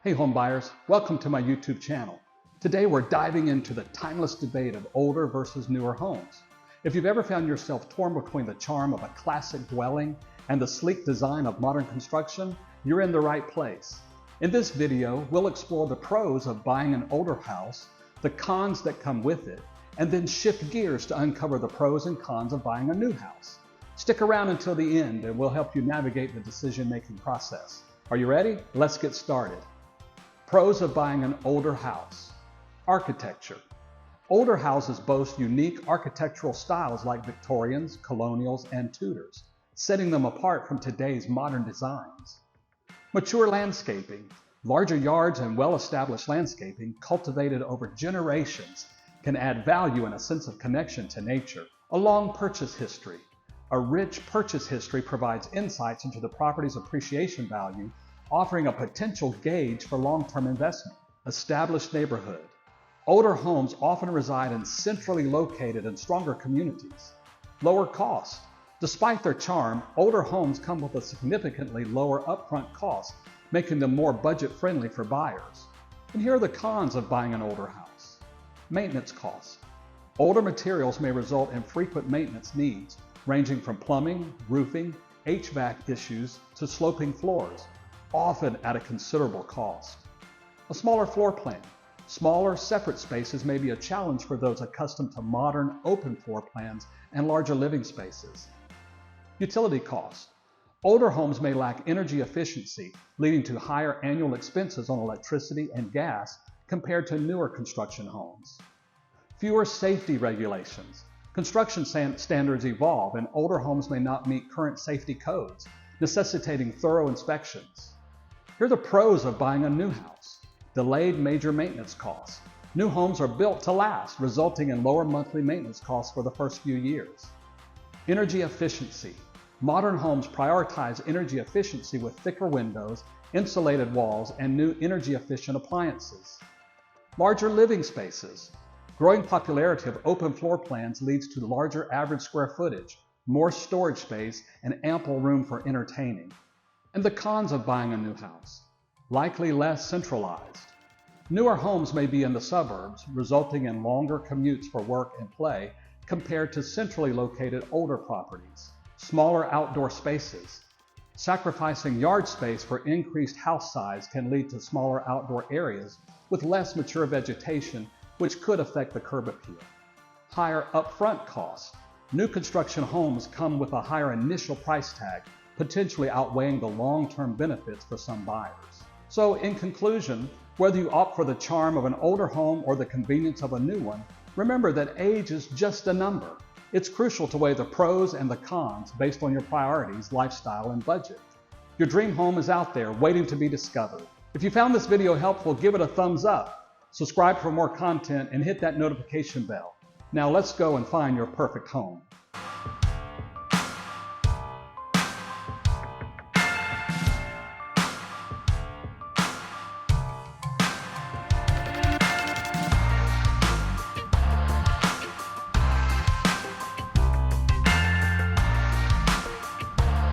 Hey homebuyers, welcome to my YouTube channel. Today we're diving into the timeless debate of older versus newer homes. If you've ever found yourself torn between the charm of a classic dwelling and the sleek design of modern construction, you're in the right place. In this video, we'll explore the pros of buying an older house, the cons that come with it, and then shift gears to uncover the pros and cons of buying a new house. Stick around until the end and we'll help you navigate the decision-making process. Are you ready? Let's get started. Pros of buying an older house. Architecture. Older houses boast unique architectural styles like Victorians, Colonials, and Tudors, setting them apart from today's modern designs. Mature landscaping. Larger yards and well-established landscaping cultivated over generations can add value and a sense of connection to nature. A long purchase history. A rich purchase history provides insights into the property's appreciation value, offering a potential gauge for long-term investment. Established neighborhood. Older homes often reside in centrally located and stronger communities. Lower cost. Despite their charm, older homes come with a significantly lower upfront cost, making them more budget-friendly for buyers. And here are the cons of buying an older house. Maintenance costs. Older materials may result in frequent maintenance needs, ranging from plumbing, roofing, HVAC issues to sloping floors, often at a considerable cost. A smaller floor plan. Smaller, separate spaces may be a challenge for those accustomed to modern, open floor plans and larger living spaces. Utility costs. Older homes may lack energy efficiency, leading to higher annual expenses on electricity and gas compared to newer construction homes. Fewer safety regulations. Construction standards evolve and older homes may not meet current safety codes, necessitating thorough inspections. Here are the pros of buying a new house. Delayed major maintenance costs. New homes are built to last, resulting in lower monthly maintenance costs for the first few years. Energy efficiency. Modern homes prioritize energy efficiency with thicker windows, insulated walls, and new energy-efficient appliances. Larger living spaces. Growing popularity of open floor plans leads to larger average square footage, more storage space, and ample room for entertaining. And the cons of buying a new house. Likely less centralized. Newer homes may be in the suburbs, resulting in longer commutes for work and play compared to centrally located older properties. Smaller outdoor spaces. Sacrificing yard space for increased house size can lead to smaller outdoor areas with less mature vegetation, which could affect the curb appeal. Higher upfront costs. New construction homes come with a higher initial price tag, potentially outweighing the long-term benefits for some buyers. So in conclusion, whether you opt for the charm of an older home or the convenience of a new one, remember that age is just a number. It's crucial to weigh the pros and the cons based on your priorities, lifestyle, and budget. Your dream home is out there waiting to be discovered. If you found this video helpful, give it a thumbs up, subscribe for more content, and hit that notification bell. Now let's go and find your perfect home.